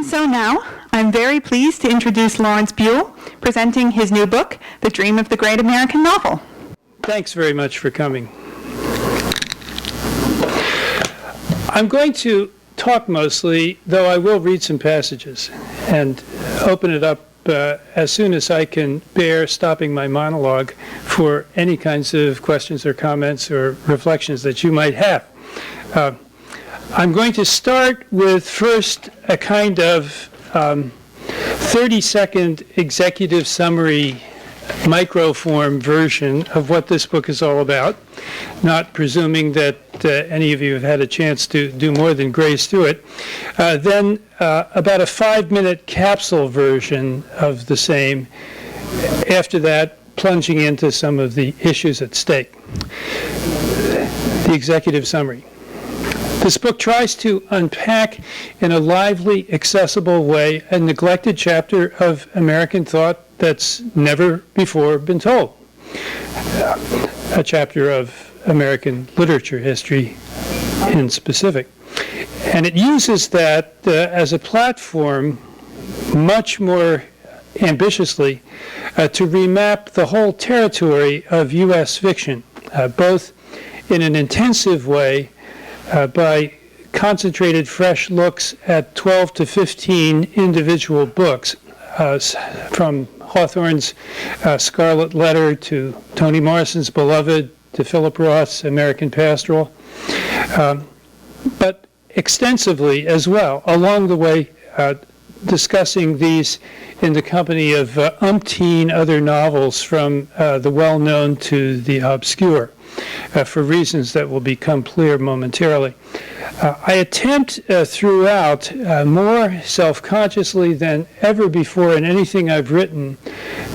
So now, I'm very pleased to introduce Lawrence Buell, presenting his new book, The Dream of the Great American Novel. Thanks very much for coming. I'm going to talk mostly, though I will read some passages and open it up as soon as I can bear stopping my monologue for any kinds of questions or comments or reflections that you might have. I'm going to start with first a kind of 30-second executive summary microform version of what this book is all about, not presuming that any of you have had a chance to do more than graze through it. Then about a 5-minute capsule version of the same. After that, plunging into some of the issues at stake. The executive summary. This book tries to unpack in a lively, accessible way a neglected chapter of American thought that's never before been told. A chapter of American literature history in specific. And it uses that as a platform much more ambitiously to remap the whole territory of U.S. fiction, both in an intensive way by concentrated fresh looks at 12 to 15 individual books, from Hawthorne's Scarlet Letter to Toni Morrison's Beloved to Philip Roth's American Pastoral, but extensively as well, along the way discussing these in the company of umpteen other novels from the well-known to the obscure, for reasons that will become clear momentarily. I attempt throughout, more self-consciously than ever before in anything I've written,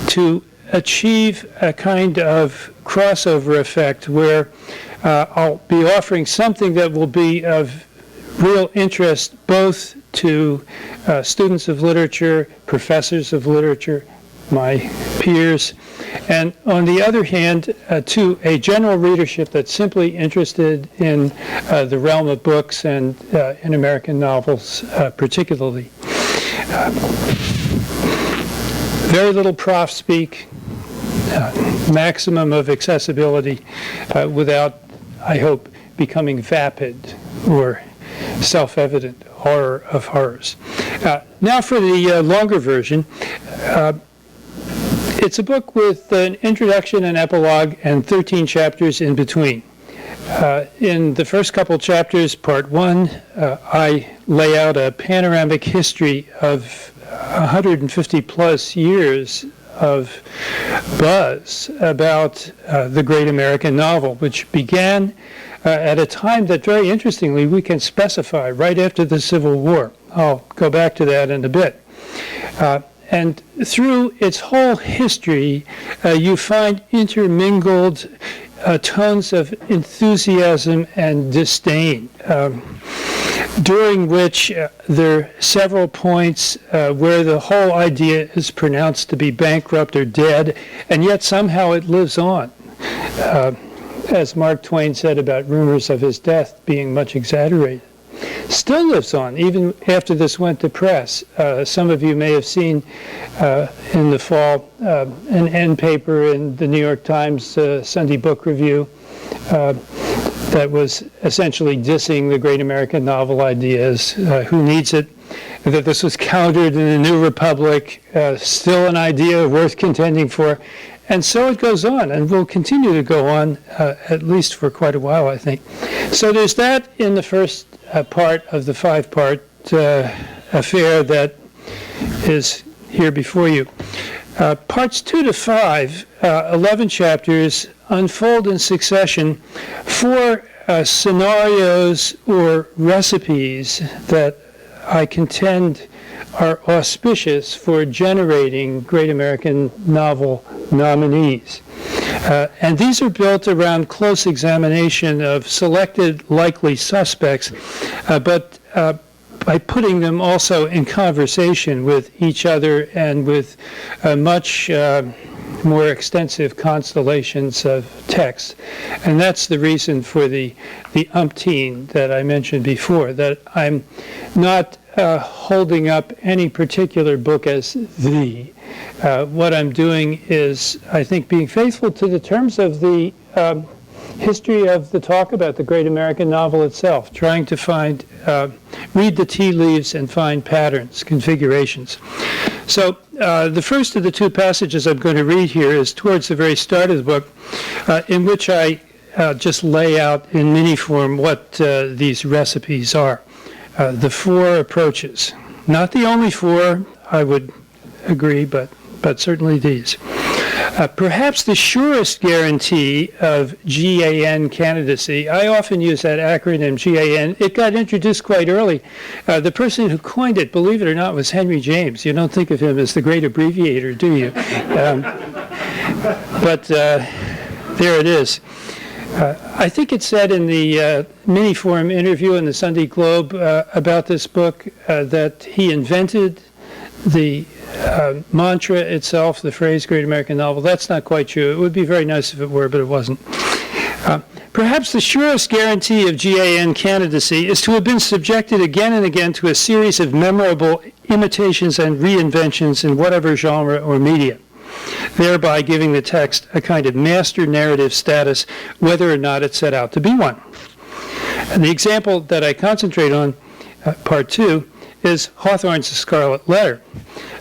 to achieve a kind of crossover effect where I'll be offering something that will be of real interest both to students of literature, professors of literature, my peers, and on the other hand, to a general readership that's simply interested in the realm of books and in American novels particularly. Very little prof speak, maximum of accessibility without, I hope, becoming vapid or self-evident horror of horrors. Now for the longer version. It's a book with an introduction and epilogue and 13 chapters in between. In the first couple chapters, part 1, I lay out a panoramic history of 150 plus years of buzz about the great American novel, which began at a time that, very interestingly, we can specify right after the Civil War. I'll go back to that in a bit. And through its whole history, you find intermingled tones of enthusiasm and disdain, during which there are several points where the whole idea is pronounced to be bankrupt or dead, and yet somehow it lives on. As Mark Twain said about rumors of his death being much exaggerated. Still lives on, even after this went to press. Some of you may have seen in the fall an end paper in the New York Times Sunday Book Review that was essentially dissing the great American novel ideas. Who needs it? That this was countered in the New Republic, still an idea worth contending for. And so it goes on, and will continue to go on, at least for quite a while, I think. So there's that in the first part of the 5-part affair that is here before you. Parts 2 to 5, 11 chapters, unfold in succession 4 scenarios or recipes that I contend are auspicious for generating great American novel nominees. And these are built around close examination of selected likely suspects, but by putting them also in conversation with each other and with much more extensive constellations of text. And that's the reason for the umpteen that I mentioned before, that I'm not holding up any particular book as the. What I'm doing is, I think, being faithful to the terms of the history of the talk about the great American novel itself, trying to find, read the tea leaves and find patterns, configurations. So the first of the two passages I'm going to read here is towards the very start of the book, in which I just lay out in mini form what these recipes are. The four approaches. Not the only four, I would agree, but certainly these. Perhaps the surest guarantee of G.A.N. candidacy, I often use that acronym G.A.N. It got introduced quite early. The person who coined it, believe it or not, was Henry James. You don't think of him as the great abbreviator, do you? But there it is. I think it said in the mini-forum interview in the Sunday Globe about this book that he invented the mantra itself, the phrase great American novel. That's not quite true. It would be very nice if it were, but it wasn't. Perhaps the surest guarantee of G.A.N. candidacy is to have been subjected again and again to a series of memorable imitations and reinventions in whatever genre or media, thereby giving the text a kind of master narrative status, whether or not it set out to be one. And the example that I concentrate on, part two, is Hawthorne's Scarlet Letter.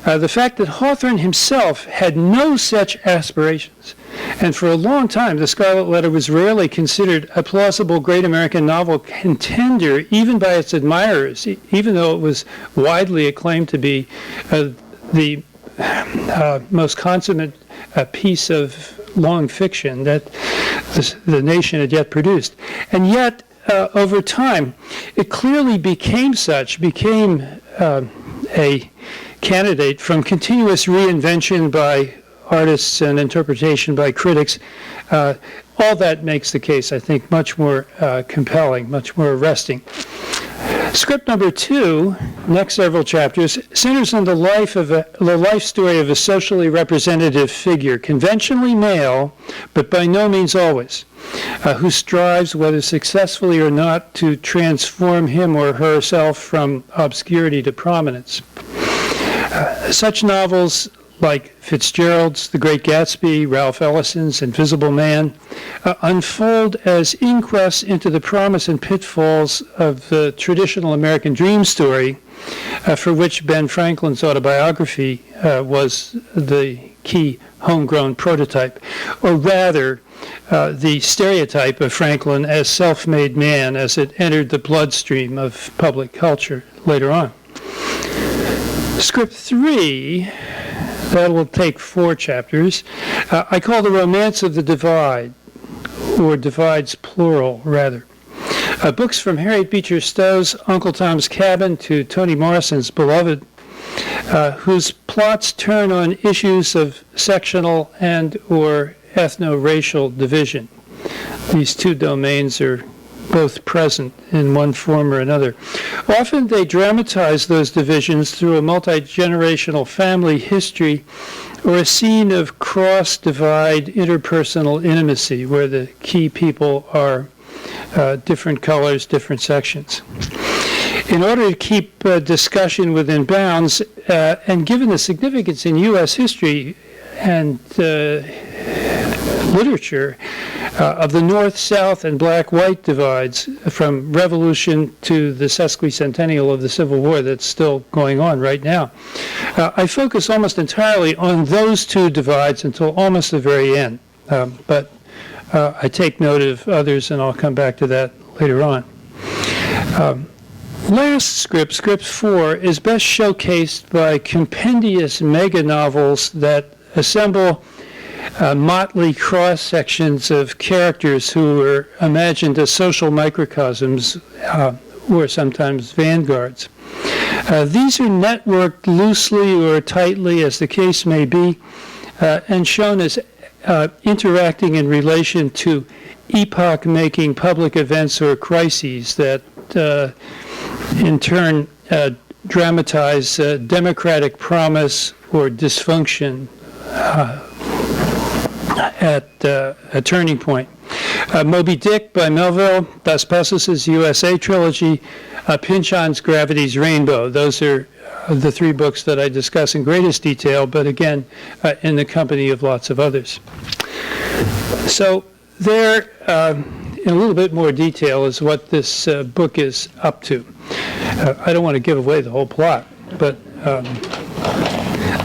The fact that Hawthorne himself had no such aspirations, and for a long time the Scarlet Letter was rarely considered a plausible great American novel contender, even by its admirers, even though it was widely acclaimed to be the most consummate piece of long fiction that the nation had yet produced. And yet, over time, it clearly became a candidate from continuous reinvention by artists and interpretation by critics. All that makes the case, I think, much more compelling, much more arresting. Script number two, next several chapters, centers on the life story of a socially representative figure, conventionally male, but by no means always, who strives, whether successfully or not, to transform him or herself from obscurity to prominence. Such novels like Fitzgerald's The Great Gatsby, Ralph Ellison's Invisible Man, unfold as inquests into the promise and pitfalls of the traditional American dream story, for which Ben Franklin's autobiography was the key homegrown prototype, or rather, the stereotype of Franklin as self-made man as it entered the bloodstream of public culture later on. Script three, that will take 4 chapters, I call The Romance of the Divide, or Divides plural, rather. Books from Harriet Beecher Stowe's Uncle Tom's Cabin to Toni Morrison's Beloved, whose plots turn on issues of sectional and or ethno-racial division. These two domains are both present in one form or another. Often they dramatize those divisions through a multi-generational family history or a scene of cross-divide interpersonal intimacy where the key people are different colors, different sections. In order to keep discussion within bounds, and given the significance in U.S. history and literature of the North, South, and Black-White divides from Revolution to the sesquicentennial of the Civil War that's still going on right now, I focus almost entirely on those two divides until almost the very end. But I take note of others, and I'll come back to that later on. Last script, script 4, is best showcased by compendious mega-novels that assemble motley cross-sections of characters who are imagined as social microcosms or sometimes vanguards. These are networked loosely or tightly, as the case may be, and shown as interacting in relation to epoch-making public events or crises that in turn dramatize democratic promise or dysfunction at a turning point. Moby Dick by Melville, Dos Passos' USA trilogy, Pynchon's Gravity's Rainbow. Those are the three books that I discuss in greatest detail, but again, in the company of lots of others. So there, in a little bit more detail, is what this book is up to. I don't want to give away the whole plot, but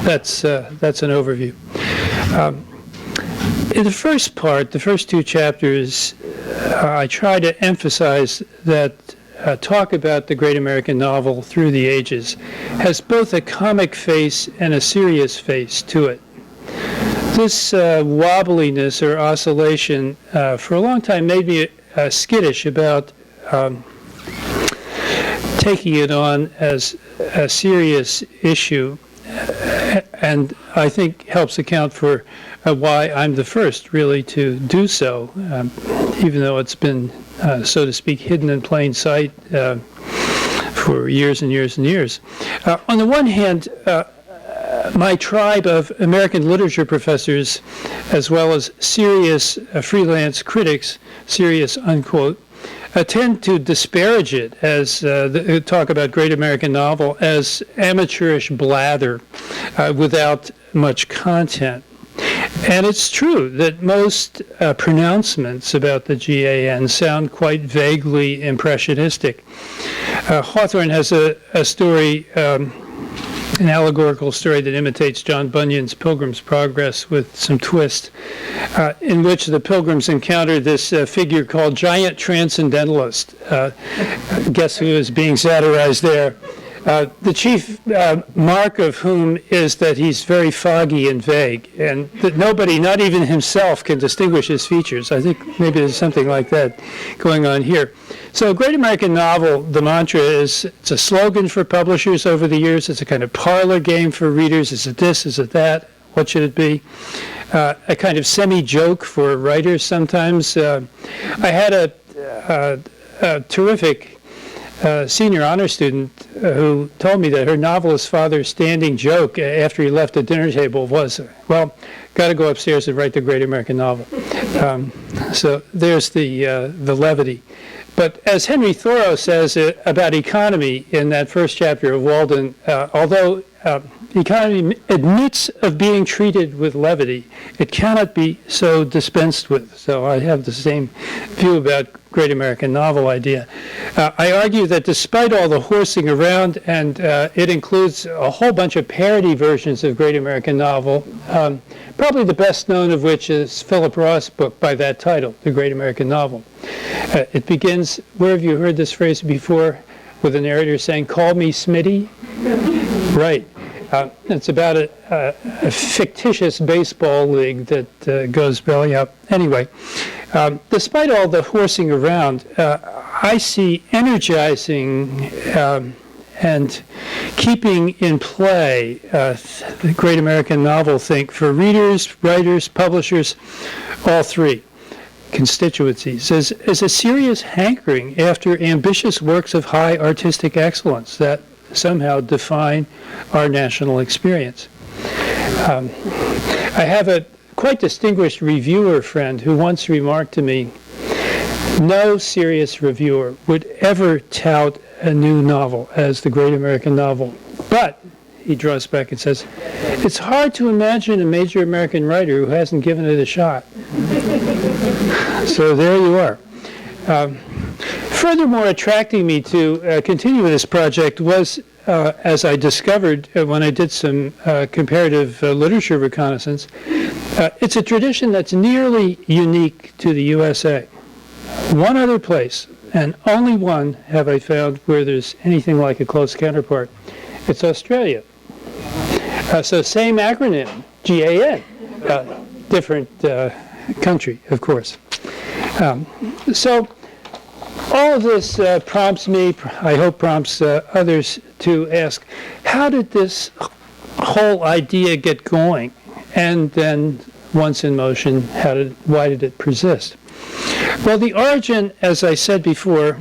that's an overview. In the first part, the first two chapters, I try to emphasize that talk about the great American novel through the ages has both a comic face and a serious face to it. This wobbliness or oscillation for a long time made me skittish about taking it on as a serious issue, and I think helps account for why I'm the first really to do so, even though it's been, so to speak, hidden in plain sight for years and years and years. On the one hand, my tribe of American literature professors, as well as serious freelance critics, serious unquote, tend to disparage it as talk about great American novel as amateurish blather without much content. And it's true that most pronouncements about the G.A.N. sound quite vaguely impressionistic. Hawthorne has a story, an allegorical story that imitates John Bunyan's Pilgrim's Progress with some twist, in which the pilgrims encounter this figure called Giant Transcendentalist. Guess who is being satirized there? The chief mark of whom is that he's very foggy and vague, and that nobody, not even himself, can distinguish his features. I think maybe there's something like that going on here. So, Great American Novel, the mantra is, it's a slogan for publishers over the years. It's a kind of parlor game for readers. Is it this? Is it that? What should it be? A kind of semi-joke for writers sometimes. I had a terrific senior honor student who told me that her novelist father's standing joke after he left the dinner table was, well, got to go upstairs and write the great American novel. So there's the levity. But as Henry Thoreau says about economy in that first chapter of Walden, although economy admits of being treated with levity, it cannot be so dispensed with. So I have the same view about great American novel idea. I argue that despite all the horsing around, and it includes a whole bunch of parody versions of great American novel, probably the best known of which is Philip Roth's book by that title, The Great American Novel. It begins, where have you heard this phrase before, with the narrator saying, "Call me Smitty"? Right. It's about a fictitious baseball league that goes belly up. Anyway, despite all the horsing around, I see energizing and keeping in play the great American novel think for readers, writers, publishers, all three constituencies, as a serious hankering after ambitious works of high artistic excellence that somehow define our national experience. I have a quite distinguished reviewer friend who once remarked to me, no serious reviewer would ever tout a new novel as the great American novel. But, he draws back and says, it's hard to imagine a major American writer who hasn't given it a shot. So there you are. Furthermore, attracting me to continue this project was, as I discovered when I did some comparative literature reconnaissance, it's a tradition that's nearly unique to the USA. One other place, and only one have I found where there's anything like a close counterpart. It's Australia. So same acronym, G.A.N, different country, of course. So all of this prompts me, I hope prompts others to ask, how did this whole idea get going? And then, once in motion, why did it persist? Well, the origin, as I said before,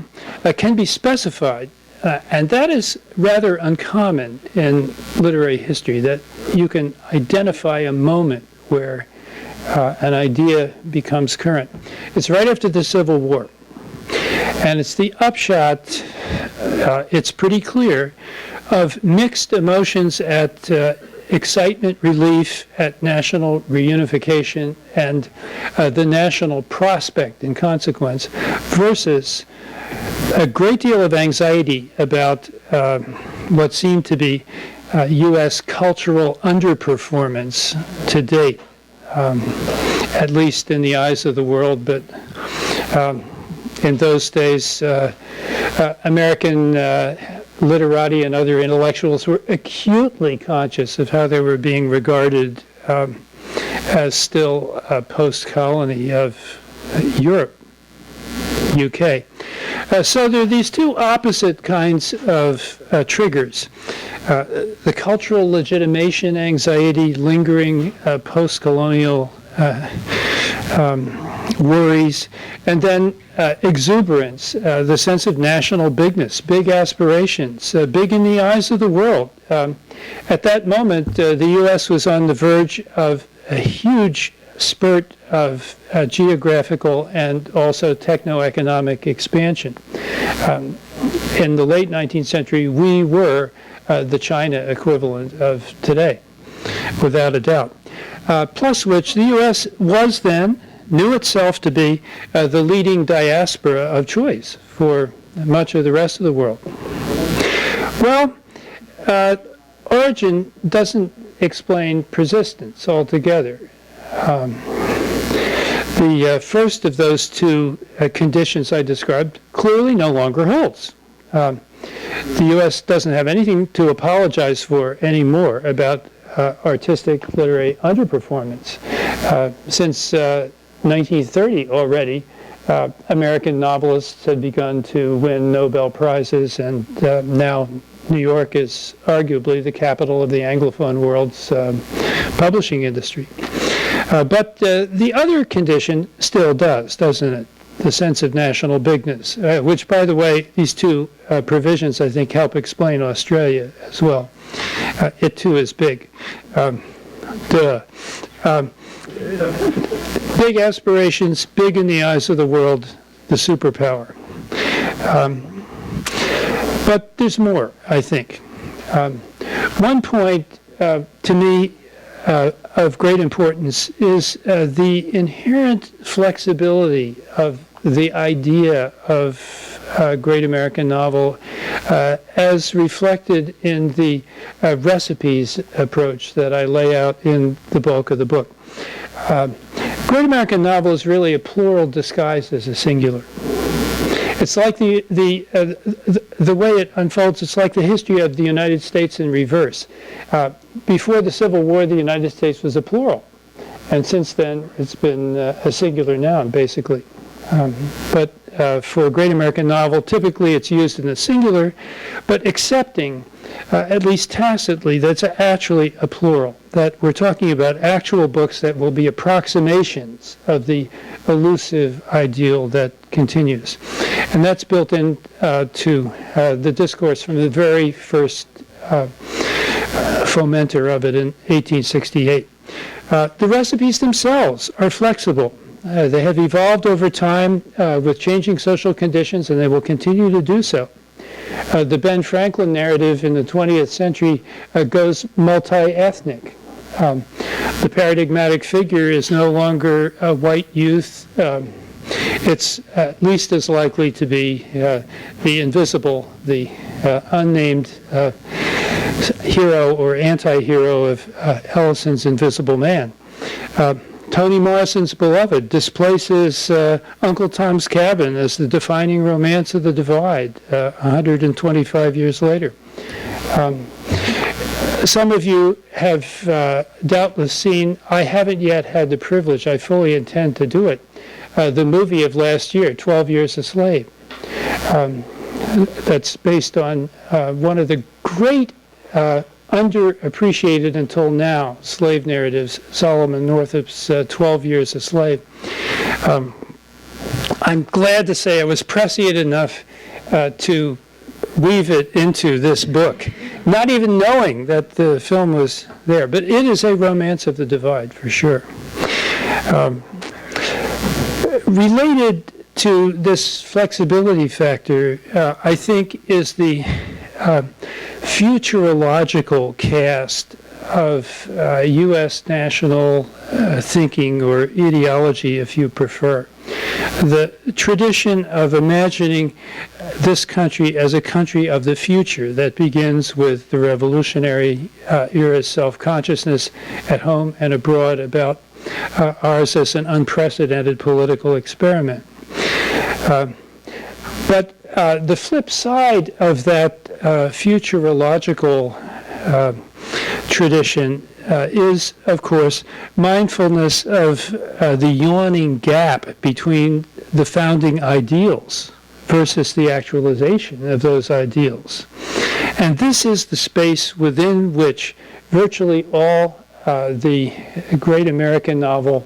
can be specified, and that is rather uncommon in literary history, that you can identify a moment where an idea becomes current. It's right after the Civil War. And it's the upshot, it's pretty clear, of mixed emotions at excitement, relief at national reunification and the national prospect in consequence, versus a great deal of anxiety about what seemed to be U.S. cultural underperformance to date, at least in the eyes of the world. But in those days, American literati and other intellectuals were acutely conscious of how they were being regarded as still a post-colony of Europe, UK. So there are these two opposite kinds of triggers. The cultural legitimation anxiety, lingering post-colonial worries, and then exuberance, the sense of national bigness, big aspirations, big in the eyes of the world. At that moment, the U.S. was on the verge of a huge spurt of geographical and also techno-economic expansion. In the late 19th century, we were the China equivalent of today, without a doubt. Plus which, the U.S. was then, knew itself to be the leading diaspora of choice for much of the rest of the world. Well, origin doesn't explain persistence altogether. The first of those two conditions I described clearly no longer holds. The U.S. doesn't have anything to apologize for anymore about artistic literary underperformance. Since 1930 already, American novelists had begun to win Nobel Prizes, and now New York is arguably the capital of the Anglophone world's publishing industry. But the other condition still does, doesn't it? The sense of national bigness, which, by the way, these two provisions, I think, help explain Australia as well. It, too, is big. Big aspirations, big in the eyes of the world, the superpower. But there's more, I think. One point, to me, of great importance is the inherent flexibility of the idea of a great American novel as reflected in the recipes approach that I lay out in the bulk of the book. Great American novel is really a plural disguised as a singular. It's like the way it unfolds, it's like the history of the United States in reverse. Before the Civil War, the United States was a plural. And since then, it's been a singular noun, basically. But for a great American novel, typically it's used in the singular, but accepting, at least tacitly, that's actually a plural, that we're talking about actual books that will be approximations of the elusive ideal that continues. And that's built in to the discourse from the very first fomenter of it in 1868. The recipes themselves are flexible. They have evolved over time with changing social conditions, and they will continue to do so. The Ben Franklin narrative in the 20th century goes multi-ethnic. The paradigmatic figure is no longer a white youth. It's at least as likely to be the invisible, the unnamed hero or anti-hero of Ellison's Invisible Man. Toni Morrison's Beloved displaces Uncle Tom's Cabin as the defining romance of the divide 125 years later. Some of you have doubtless seen, I haven't yet had the privilege, I fully intend to do it, the movie of last year, 12 Years a Slave. That's based on one of the great underappreciated until now slave narratives, Solomon Northup's 12 Years a Slave. I'm glad to say I was prescient enough to weave it into this book, not even knowing that the film was there. But it is a romance of the divide, for sure. Related to this flexibility factor, I think, is the futurological cast of U.S. national thinking, or ideology, if you prefer. The tradition of imagining this country as a country of the future that begins with the Revolutionary era's self-consciousness at home and abroad about ours as an unprecedented political experiment. But the flip side of that futurological tradition is, of course, mindfulness of the yawning gap between the founding ideals versus the actualization of those ideals. And this is the space within which virtually all the great American novel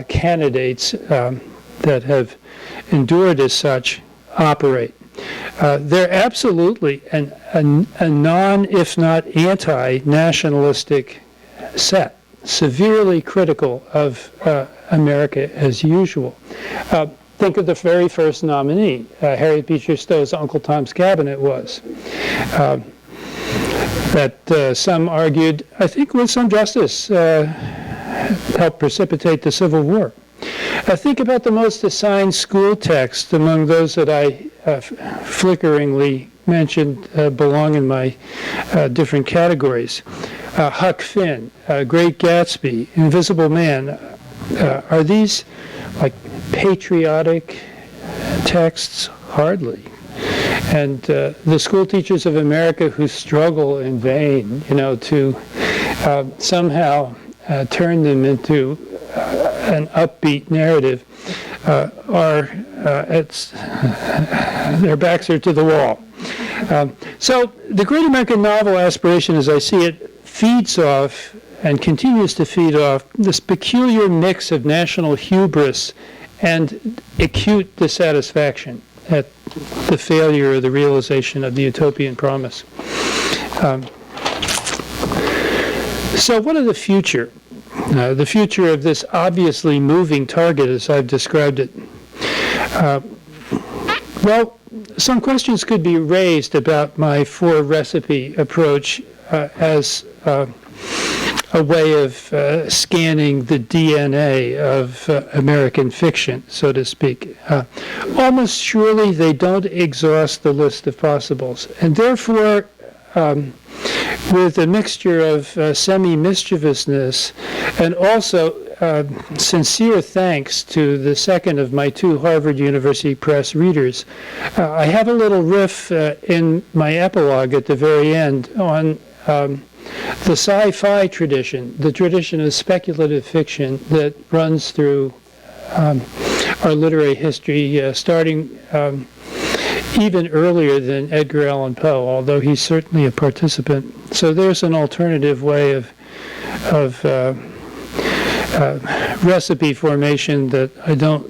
candidates that have endured as such operate. They're absolutely a non, if not anti-nationalistic set, severely critical of America as usual. Think of the very first nominee, Harriet Beecher Stowe's Uncle Tom's Cabinet was. That some argued, I think with some justice, helped precipitate the Civil War. Think about the most assigned school text among those that I flickeringly mentioned belong in my different categories. Huck Finn, Great Gatsby, Invisible Man. Are these like patriotic texts? Hardly. And the school teachers of America who struggle in vain, to somehow turn them into an upbeat narrative, their backs are to the wall. So the great American novel aspiration, as I see it, feeds off and continues to feed off this peculiar mix of national hubris and acute dissatisfaction at the failure or the realization of the utopian promise. So what of the future? The future of this obviously moving target, as I've described it. Well, some questions could be raised about my four-recipe approach as a way of scanning the DNA of American fiction, so to speak. Almost surely they don't exhaust the list of possibles, and therefore, with a mixture of semi-mischievousness and also sincere thanks to the second of my two Harvard University Press readers, I have a little riff in my epilogue at the very end on the sci-fi tradition, the tradition of speculative fiction that runs through our literary history, starting even earlier than Edgar Allan Poe, although he's certainly a participant. So there's an alternative way of recipe formation that I don't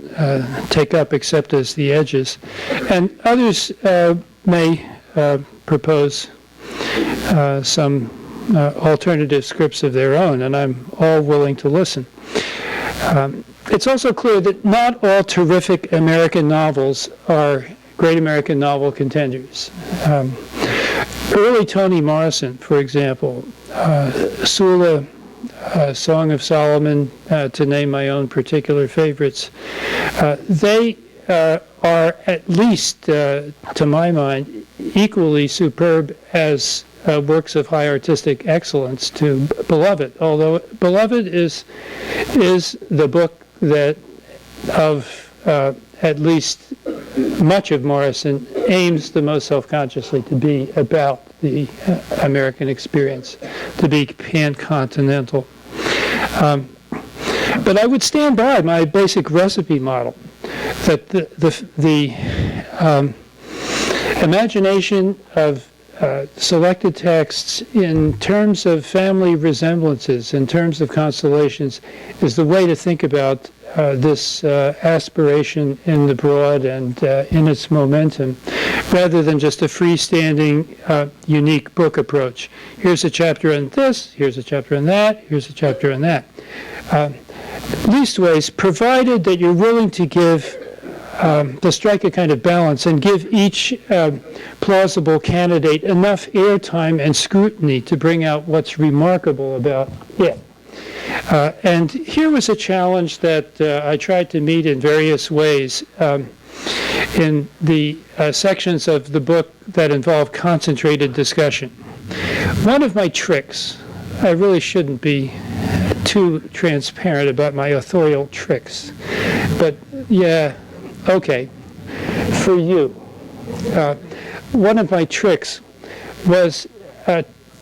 take up except as the edges. And others may propose some alternative scripts of their own, and I'm all willing to listen. It's also clear that not all terrific American novels are great American novel contenders. Early Toni Morrison, for example, Sula, Song of Solomon, to name my own particular favorites, they are at least, to my mind, equally superb as works of high artistic excellence to Beloved, although Beloved is the book that of at least much of Morrison aims the most self-consciously to be about the American experience, to be pan-continental. But I would stand by my basic recipe model, that the imagination of selected texts in terms of family resemblances, in terms of constellations, is the way to think about this aspiration in the broad and in its momentum, rather than just a freestanding, unique book approach. Here's a chapter on this, here's a chapter on that, here's a chapter on that. Leastways, provided that you're willing to give to strike a kind of balance and give each plausible candidate enough airtime and scrutiny to bring out what's remarkable about it. And here was a challenge that I tried to meet in various ways in the sections of the book that involve concentrated discussion. One of my tricks, I really shouldn't be too transparent about my authorial tricks, but yeah, okay, for you. One of my tricks was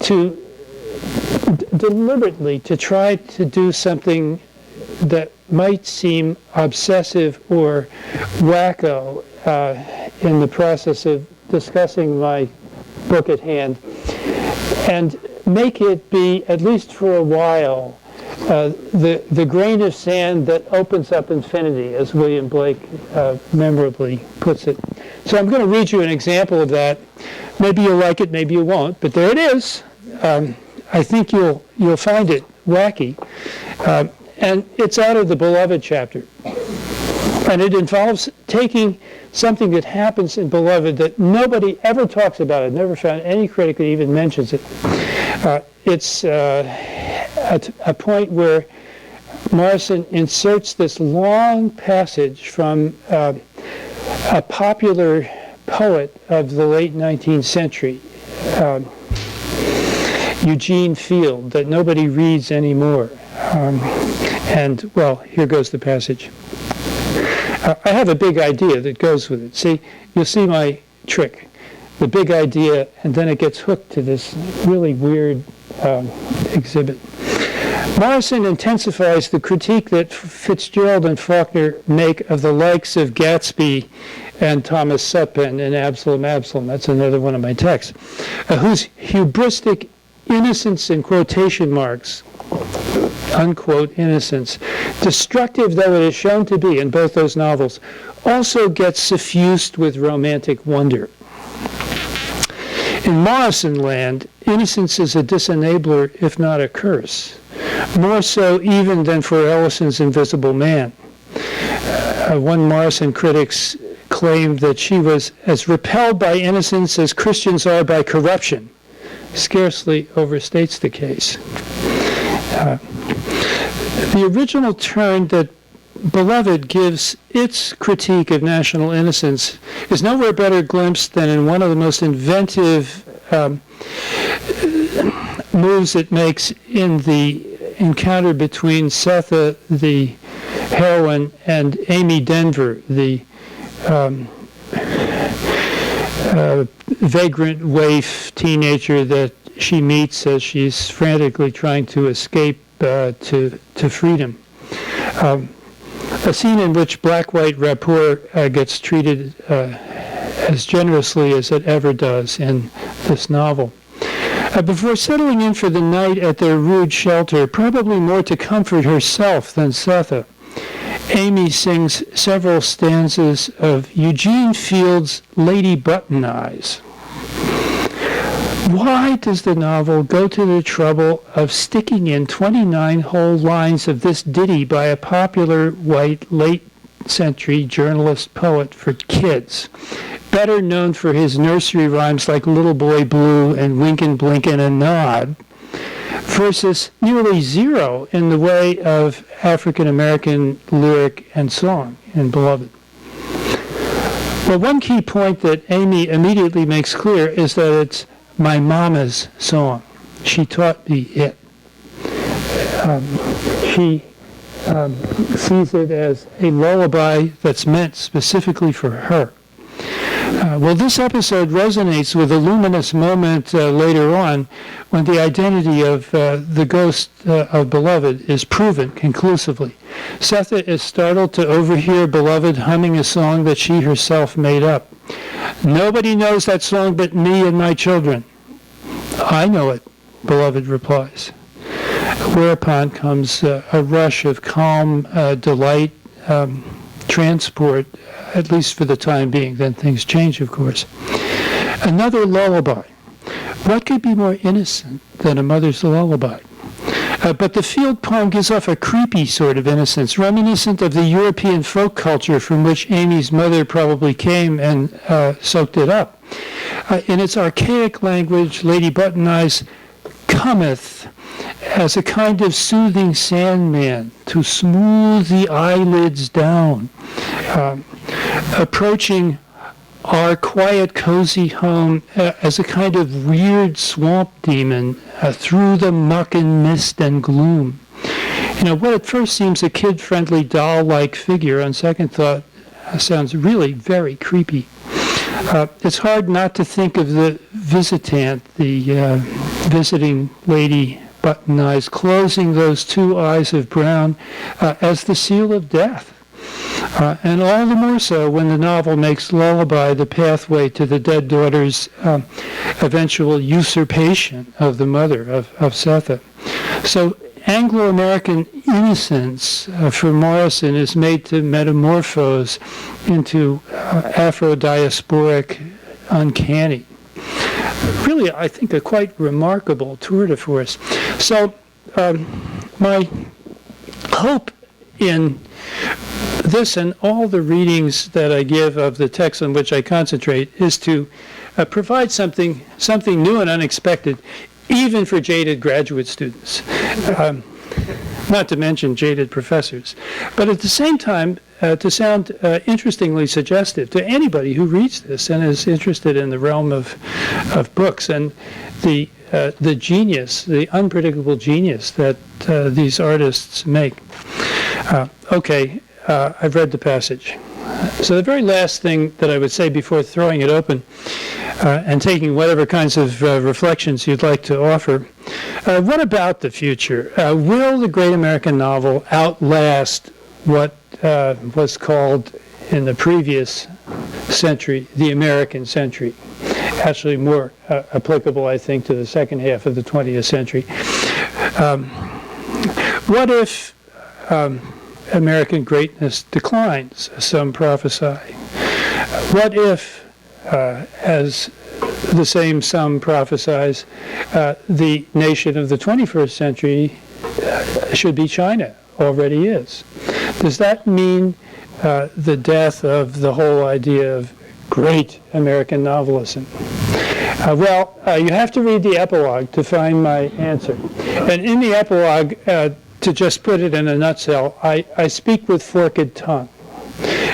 to deliberately to try to do something that might seem obsessive or wacko in the process of discussing my book at hand, and make it be, at least for a while, the grain of sand that opens up infinity, as William Blake memorably puts it. So I'm going to read you an example of that. Maybe you'll like it, maybe you won't, but there it is. I think you'll find it wacky. And it's out of the Beloved chapter. And it involves taking something that happens in Beloved that nobody ever talks about. I've never found any critic that even mentions it. It's a point where Morrison inserts this long passage from a popular poet of the late 19th century, Eugene Field, that nobody reads anymore. And, well, here goes the passage. I have a big idea that goes with it. See, you'll see my trick. The big idea, and then it gets hooked to this really weird exhibit. Morrison intensifies the critique that Fitzgerald and Faulkner make of the likes of Gatsby and Thomas Sutpen in Absalom, Absalom. That's another one of my texts. Whose hubristic innocence in quotation marks, unquote innocence, destructive though it is shown to be in both those novels, also gets suffused with romantic wonder. In Morrison land, innocence is a disenabler, if not a curse, more so even than for Ellison's Invisible Man. One Morrison critic claimed that she was as repelled by innocence as Christians are by corruption. Scarcely overstates the case. The original turn that Beloved gives its critique of national innocence is nowhere better glimpsed than in one of the most inventive moves it makes in the encounter between Sethe, the heroine, and Amy Denver, the vagrant waif teenager that she meets as she's frantically trying to escape to freedom. A scene in which black-white rapport gets treated as generously as it ever does in this novel. Before settling in for the night at their rude shelter, probably more to comfort herself than Sethe, Amy sings several stanzas of Eugene Field's Lady Button Eyes. Why does the novel go to the trouble of sticking in 29 whole lines of this ditty by a popular white late-century journalist poet for kids, better known for his nursery rhymes like Little Boy Blue and Winkin' Blinkin' and Nod, versus nearly zero in the way of African-American lyric and song in Beloved? Well, one key point that Amy immediately makes clear is that it's my mama's song. She taught me it. She sees it as a lullaby that's meant specifically for her. Well, this episode resonates with a luminous moment later on when the identity of the ghost of Beloved is proven conclusively. Sethe is startled to overhear Beloved humming a song that she herself made up. Nobody knows that song but me and my children. I know it, Beloved replies. Whereupon comes a rush of calm delight, transport, at least for the time being. Then things change, of course. Another lullaby. What could be more innocent than a mother's lullaby? But the field poem gives off a creepy sort of innocence, reminiscent of the European folk culture from which Amy's mother probably came and soaked it up. In its archaic language, Lady Button-Eyes cometh as a kind of soothing sandman to smooth the eyelids down, approaching our quiet, cozy home as a kind of weird swamp demon through the muck and mist and gloom. What at first seems a kid-friendly doll-like figure, on second thought, sounds really very creepy. It's hard not to think of the visitant, the visiting Lady Button-Eyes, closing those two eyes of brown as the seal of death. And all the more so when the novel makes lullaby the pathway to the dead daughter's eventual usurpation of the mother of Sethe. So Anglo-American innocence for Morrison is made to metamorphose into Afro-diasporic uncanny. Really, I think, a quite remarkable tour de force. So my hope in this and all the readings that I give of the text on which I concentrate is to provide something new and unexpected, even for jaded graduate students, not to mention jaded professors. But at the same time, to sound interestingly suggestive to anybody who reads this and is interested in the realm of books and the genius, the unpredictable genius that these artists make. Okay. I've read the passage. So the very last thing that I would say before throwing it open and taking whatever kinds of reflections you'd like to offer, what about the future? Will the great American novel outlast what was called in the previous century the American century? Actually more applicable, I think, to the second half of the 20th century. What if American greatness declines, some prophesy? What if, as the same some prophesies, the nation of the 21st century should be China, already is? Does that mean the death of the whole idea of great American novelism? Well, you have to read the epilogue to find my answer. And in the epilogue, to just put it in a nutshell, I speak with forked tongue.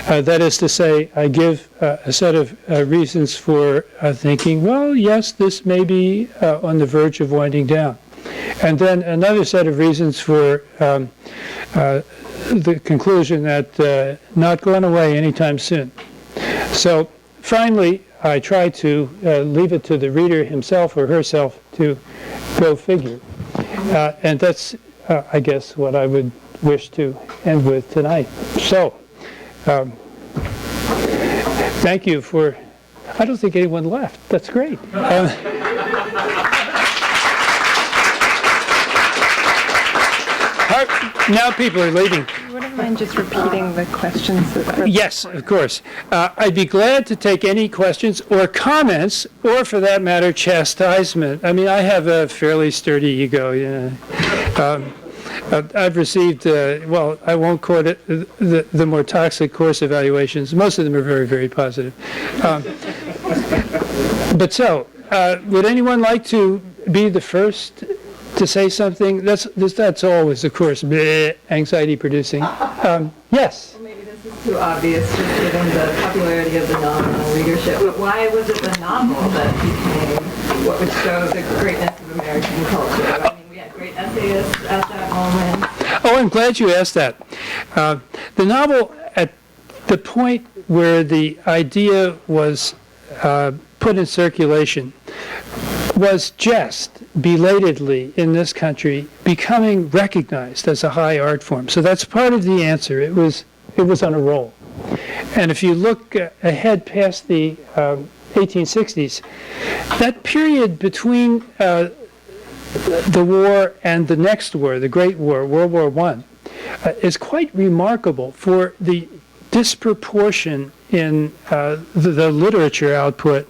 That is to say, I give a set of reasons for thinking, well, yes, this may be on the verge of winding down. And then another set of reasons for the conclusion that not going away anytime soon. So finally, I try to leave it to the reader himself or herself to go figure. And that's I guess what I would wish to end with tonight. So, thank you for, I don't think anyone left. That's great. Now people are leaving. You wouldn't mind just repeating the questions? Yes, of course. I'd be glad to take any questions or comments, or for that matter, chastisement. I mean, I have a fairly sturdy ego, I've received, well, I won't quote it, the more toxic course evaluations. Most of them are very, very positive. But so, would anyone like to be the first to say something? That's always, of course, anxiety producing. Yes? Well, maybe this is too obvious, just given the popularity of the novel readership. But why was it the novel that became what would show the greatness of American culture? I mean, we had great essayists at that moment. Oh, I'm glad you asked that. The novel, at the point where the idea was put in circulation, was just belatedly in this country becoming recognized as a high art form. So that's part of the answer. It was on a roll. And if you look ahead past the 1860s, that period between the war and the next war, the Great War, World War I, is quite remarkable for the disproportion in the literature output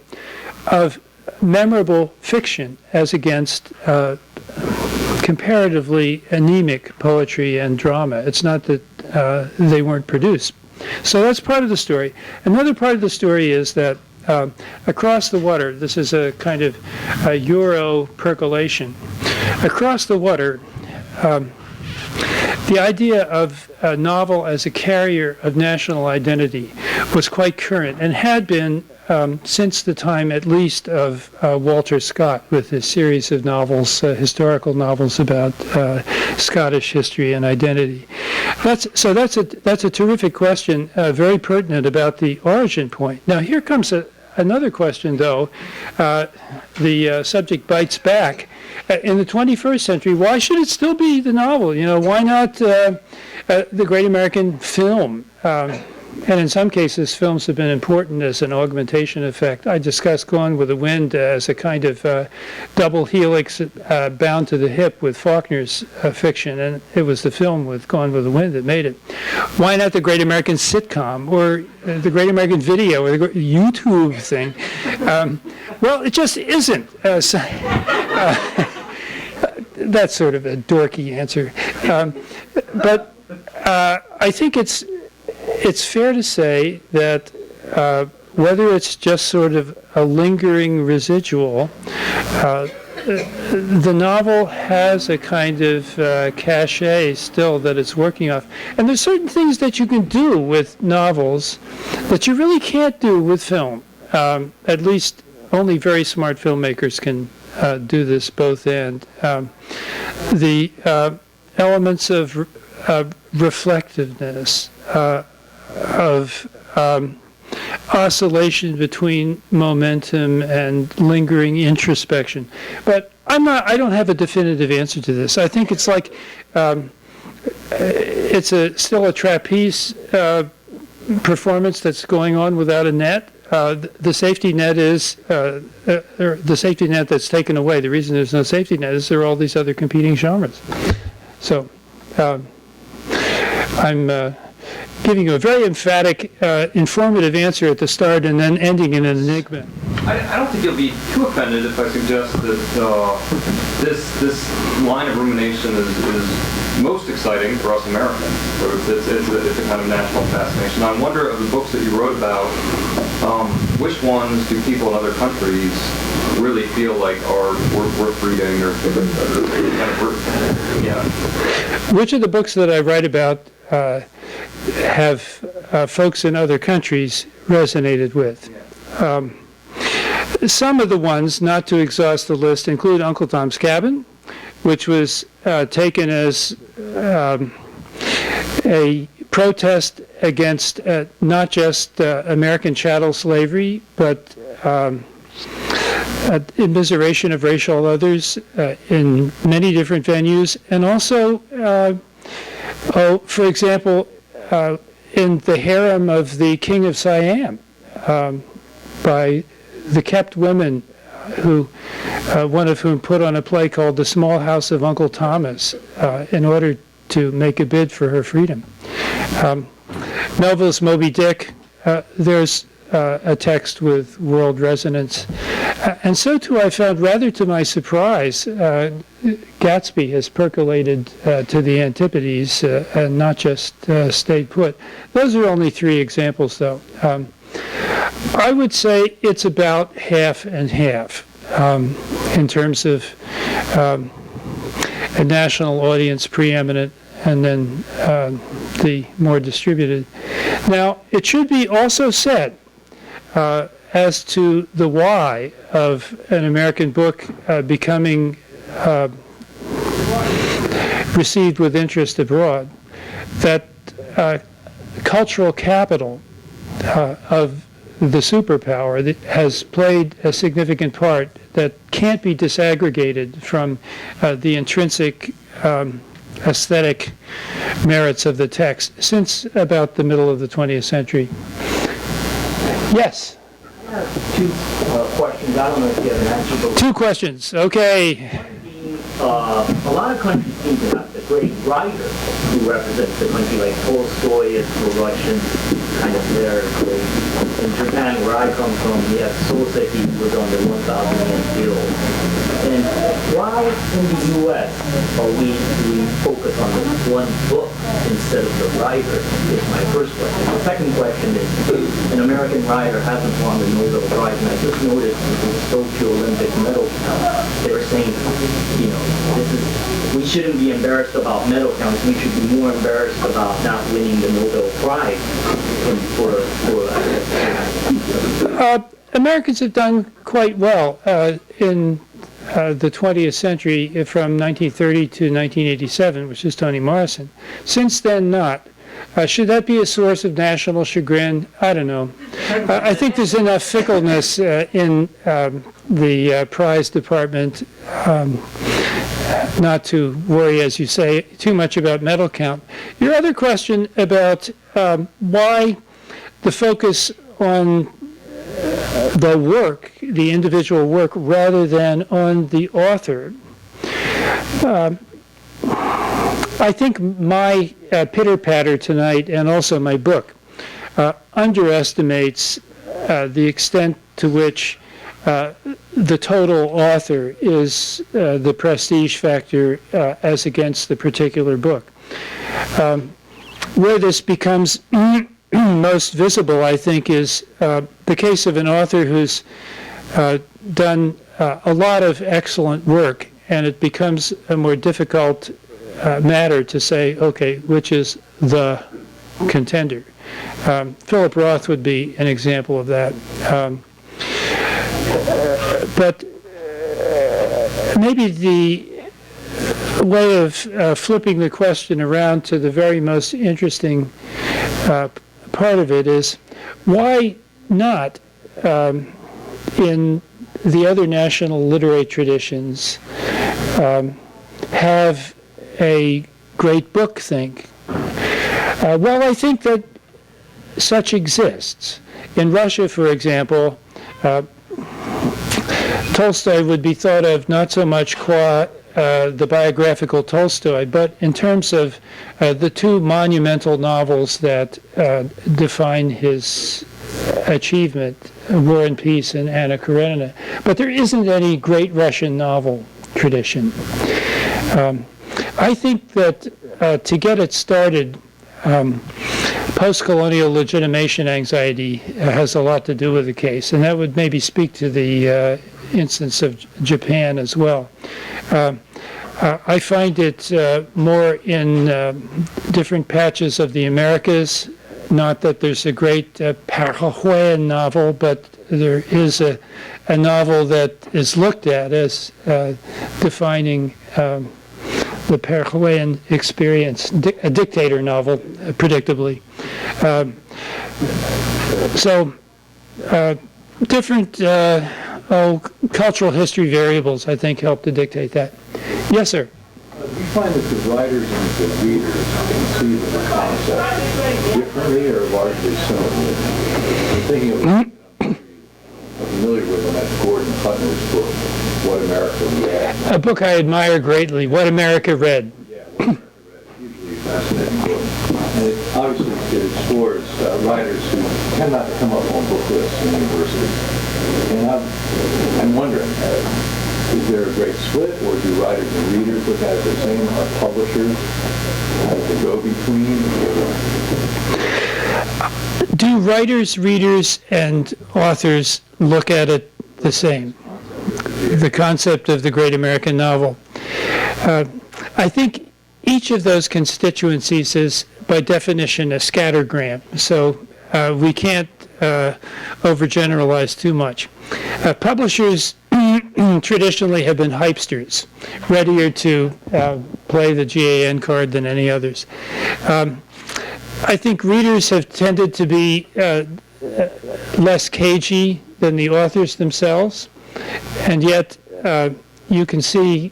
of memorable fiction as against comparatively anemic poetry and drama. It's not that they weren't produced. So that's part of the story. Another part of the story is that across the water, this is a kind of a Euro percolation. Across the water, the idea of a novel as a carrier of national identity was quite current and had been since the time at least of Walter Scott with his series of novels, historical novels about Scottish history and identity. That's a terrific question, very pertinent about the origin point. Now here comes another question though. The subject bites back. In the 21st century, why should it still be the novel? You know, why not the great American film? And in some cases, films have been important as an augmentation effect. I discussed Gone with the Wind as a kind of double helix bound to the hip with Faulkner's fiction, and it was the film with Gone with the Wind that made it. Why not the great American sitcom, or the great American video, or the YouTube thing? Well, it just isn't. That's sort of a dorky answer. But I think it's fair to say that whether it's just sort of a lingering residual, the novel has a kind of cachet still that it's working off. And there's certain things that you can do with novels that you really can't do with film. At least only very smart filmmakers can do this both and. The elements of reflectiveness, of oscillation between momentum and lingering introspection. But I don't have a definitive answer to this. I think it's like it's still a trapeze performance that's going on without a net. The safety net is the safety net that's taken away. The reason there's no safety net is there are all these other competing genres. So I'm giving you a very emphatic, informative answer at the start and then ending in an enigma. I don't think you'll be too offended if I suggest that this line of rumination is most exciting for us Americans. It's a kind of national fascination. I wonder, of the books that you wrote about, which ones do people in other countries really feel like are worth reading or kind of worth, yeah. Which of the books that I write about have folks in other countries resonated with? Some of the ones, not to exhaust the list, include Uncle Tom's Cabin, which was taken as a protest against not just American chattel slavery, but immiseration of racial others in many different venues, and also, for example, in the harem of the King of Siam, by the kept women, who one of whom put on a play called The Small House of Uncle Thomas in order to make a bid for her freedom. Melville's Moby Dick, there's a text with world resonance. And so too, I found, rather to my surprise, Gatsby has percolated to the antipodes and not just stayed put. Those are only three examples, though. I would say it's about half and half in terms of a national audience preeminent and then the more distributed. Now, it should be also said, as to the why of an American book becoming received with interest abroad, that cultural capital of the superpower that has played a significant part that can't be disaggregated from the intrinsic aesthetic merits of the text since about the middle of the 20th century. Yes? I have two questions. I don't know if you have an answer. But two questions. Okay. A lot of countries seem to have the great writer who represents the country, like Tolstoy is the Russian kind of lyrically. In Japan, where I come from, we have Soseki, who was on the 1,000 Yen bill. And why in the U.S. are we focus on this one book instead of the writer is my first question. The second question is, an American writer hasn't won the Nobel Prize, and I just noticed in the Tokyo Olympic medal count, they were saying, we shouldn't be embarrassed about medal counts, we should be more embarrassed about not winning the Nobel Prize Americans have done quite well in the 20th century from 1930 to 1987, which is Toni Morrison. Since then, not. Should that be a source of national chagrin? I don't know. I think there's enough fickleness in the prize department not to worry, as you say, too much about medal count. Your other question about why the focus on the work, the individual work, rather than on the author. I think my pitter-patter tonight, and also my book, underestimates the extent to which the total author is the prestige factor as against the particular book. Where this becomes most visible, I think, is the case of an author who's done a lot of excellent work, and it becomes a more difficult matter to say, okay, which is the contender. Philip Roth would be an example of that. But maybe the way of flipping the question around to the very most interesting part of it is, why not in the other national literary traditions have a great book thing? Well, I think that such exists. In Russia, for example, Tolstoy would be thought of not so much qua the biographical Tolstoy, but in terms of the two monumental novels that define his achievement, War and Peace and Anna Karenina. But there isn't any great Russian novel tradition. I think that to get it started, post-colonial legitimation anxiety has a lot to do with the case, and that would maybe speak to the instance of Japan as well. I find it more in different patches of the Americas. Not that there's a great Paraguayan novel, but there is a novel that is looked at as defining the Paraguayan experience, a dictator novel, predictably. Different cultural history variables, I think, help to dictate that. Yes, sir. Do you find that the writers and the readers conceive of the concept differently or largely similarly? I'm thinking of I'm familiar with, and that's Gordon Putner's book, What America Read. A book I admire greatly, What America Read. Yeah, What America Read. Hugely fascinating book. And it obviously it explores writers who tend not to come up on book lists in universities. And I'm wondering, is there a great split, or do writers and readers look at it the same? Are publishers the go-between? Do writers, readers, and authors look at it the same? The concept of the great American novel. I think each of those constituencies is, by definition, a scattergram. So we can't overgeneralize too much. Publishers traditionally have been hypesters, readier to play the G.A.N. card than any others. I think readers have tended to be less cagey than the authors themselves, and yet you can see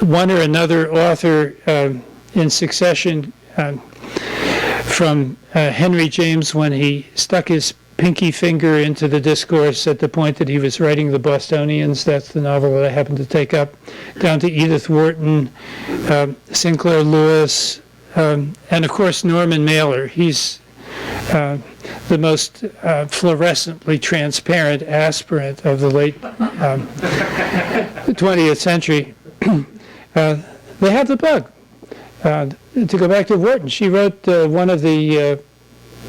one or another author in succession, from Henry James when he stuck his pinky finger into the discourse at the point that he was writing The Bostonians. That's the novel that I happened to take up. Down to Edith Wharton, Sinclair Lewis, and of course Norman Mailer. He's the most fluorescently transparent aspirant of the late 20th century, they have the bug. To go back to Wharton, she wrote one of the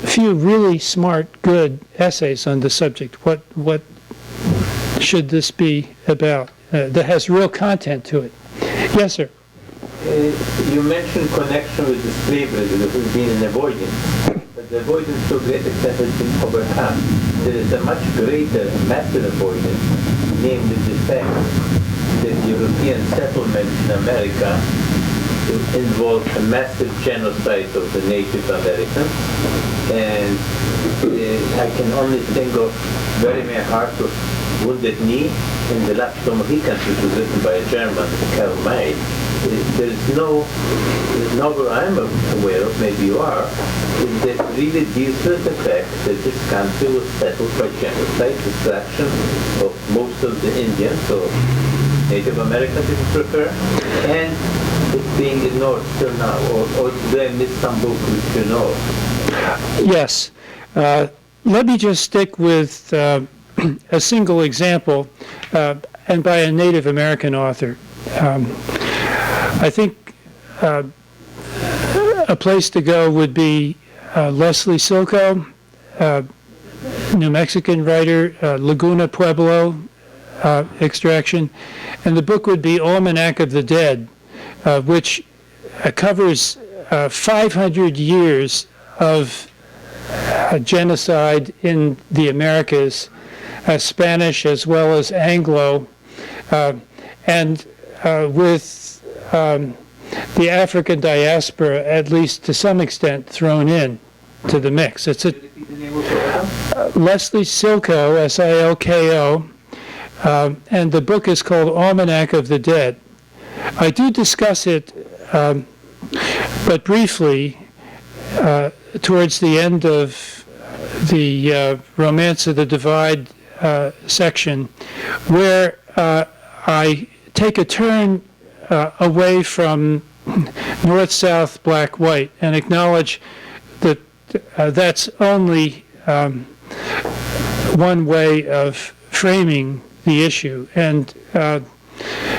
few really smart, good essays on the subject. What should this be about? That has real content to it. Yes, sir. You mentioned connection with the slavery that has been an avoidance, but the avoidance to a great extent has been overcome. There is a much greater massive avoidance, namely the fact that European settlement in America involved a massive genocide of the Native Americans, and I can only think of Bury My Heart of Wounded Knee in the last Tom Hickens, which was written by a German, Karl May. There is no novel I'm aware of, maybe you are, that really deals with the fact that this country was settled by genocide, destruction of most of the Indians, or Native Americans if you prefer, and it's being ignored till now, or did I miss some book which you know? Yes. Let me just stick with a single example, and by a Native American author. I think a place to go would be Leslie Silko, New Mexican writer, Laguna Pueblo extraction, and the book would be Almanac of the Dead, which covers 500 years of genocide in the Americas, Spanish as well as Anglo, and with the African diaspora, at least to some extent, thrown in to the mix. It's Leslie Silko, S-I-L-K-O, and the book is called Almanac of the Dead. I do discuss it, but briefly, towards the end of the Romance of the Divide section, where I take a turn away from north-south, black-white, and acknowledge that that's only one way of framing the issue. And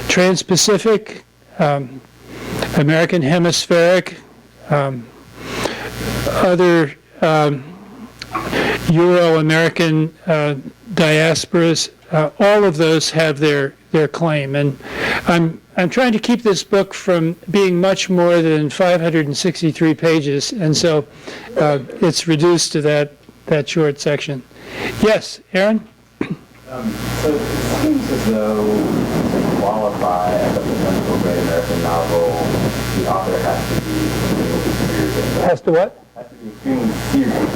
Trans-Pacific, American Hemispheric, other Euro-American diasporas, all of those have their claim. And I'm trying to keep this book from being much more than 563 pages, and so it's reduced to that short section. Yes, Aaron? So it seems as though to qualify as a potential great American novel, the author has to be extremely serious. Has to what? Has to be extremely serious,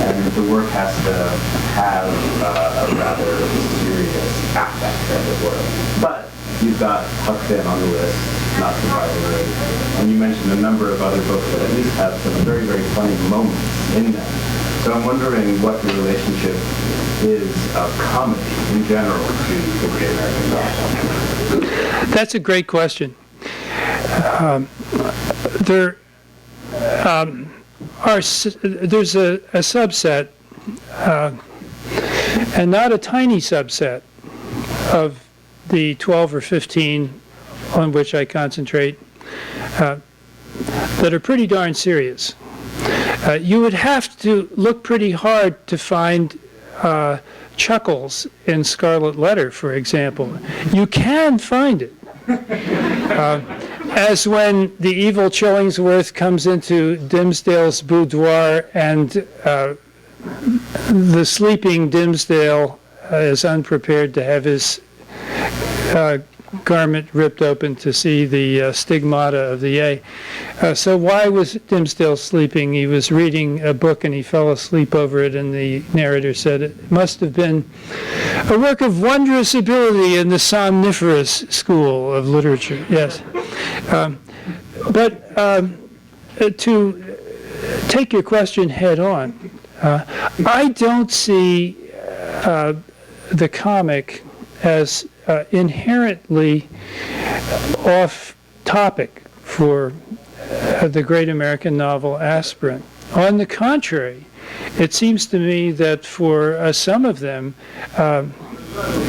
and the work has to have a rather serious affect, as it were. But you've got Huck Finn on the list, not surprisingly, and you mentioned a number of other books that at least have some very, very funny moments in them. So I'm wondering what the relationship is of comedy in general to the great American novel. That's a great question. There's a subset, and not a tiny subset, of the 12 or 15 on which I concentrate that are pretty darn serious. You would have to look pretty hard to find chuckles in Scarlet Letter, for example. You can find it. As when the evil Chillingsworth comes into Dimsdale's boudoir and the sleeping Dimsdale is unprepared to have his garment ripped open to see the stigmata of the A. So why was Dimsdale sleeping? He was reading a book and he fell asleep over it, and the narrator said it must have been a work of wondrous ability in the somniferous school of literature. Yes. But to take your question head on, I don't see the comic as inherently off topic for the great American novel aspirant. On the contrary, it seems to me that for some of them,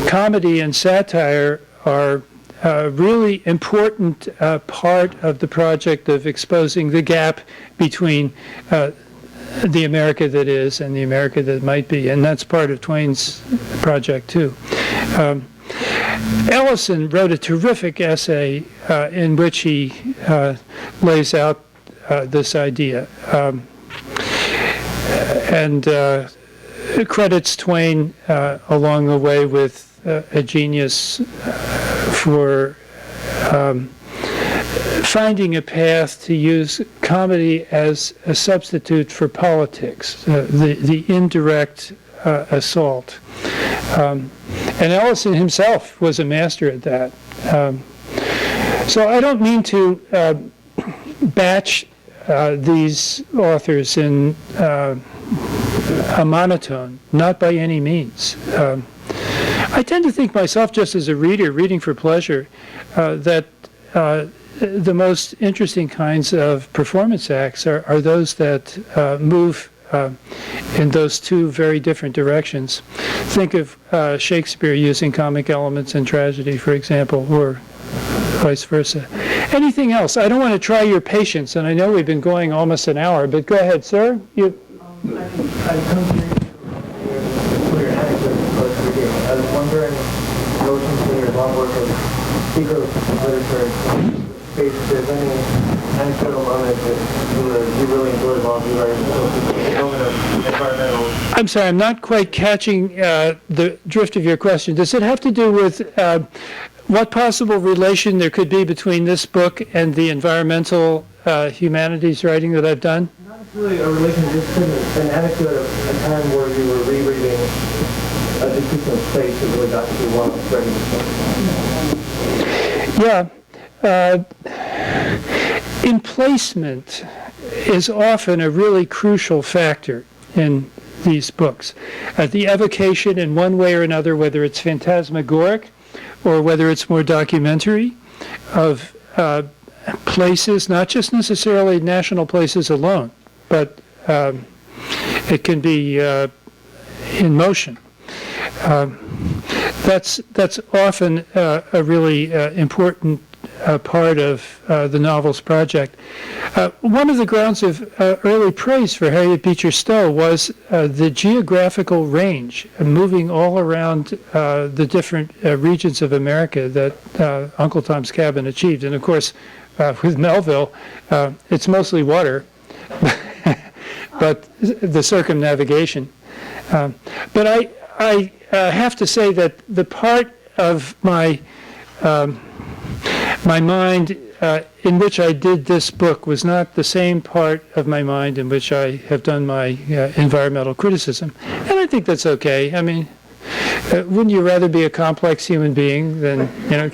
comedy and satire are a really important part of the project of exposing the gap between the America that is and the America that might be, and that's part of Twain's project too. Ellison wrote a terrific essay in which he lays out this idea and credits Twain along the way with a genius for finding a path to use comedy as a substitute for politics, the indirect assault. And Ellison himself was a master at that. So I don't mean to batch these authors in a monotone, not by any means. I tend to think myself, just as a reader, reading for pleasure, that the most interesting kinds of performance acts are those that move in those two very different directions. Think of Shakespeare using comic elements in tragedy, for example, or vice versa. Anything else? I don't want to try your patience, and I know we've been going almost an hour, but go ahead, sir. I've come to your anecdote reading. I was wondering, notions in your long work of speaker literature space, if there's any anecdotal moment that you really enjoyed while you were environmental. I'm sorry, I'm not quite catching the drift of your question. Does it have to do with what possible relation there could be between this book and the environmental humanities writing that I've done? Not necessarily a relation, just an anecdote of a time where you were rereading a particular place that really got you while writing the book. Yeah. Emplacement is often a really crucial factor in these books. The evocation in one way or another, whether it's phantasmagoric or whether it's more documentary, of places, not just necessarily national places alone, but it can be in motion. That's often a really important part of the novel's project. One of the grounds of early praise for Harriet Beecher Stowe was the geographical range, moving all around the different regions of America that Uncle Tom's Cabin achieved. And of course, with Melville, it's mostly water, but the circumnavigation. But I have to say that the part of my mind in which I did this book was not the same part of my mind in which I have done my environmental criticism. And I think that's okay. I mean, wouldn't you rather be a complex human being than, you know?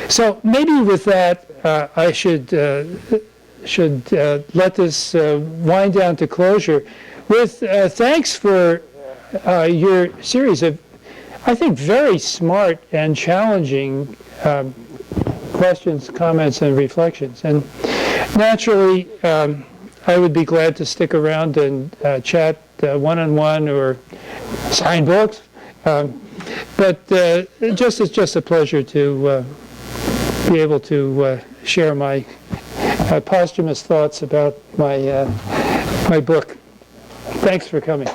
So maybe with that, I should let this wind down to closure with thanks for your series of, I think, very smart and challenging questions, comments, and reflections. And naturally, I would be glad to stick around and chat one-on-one or sign books. But it's just a pleasure to be able to share my posthumous thoughts about my book. Thanks for coming.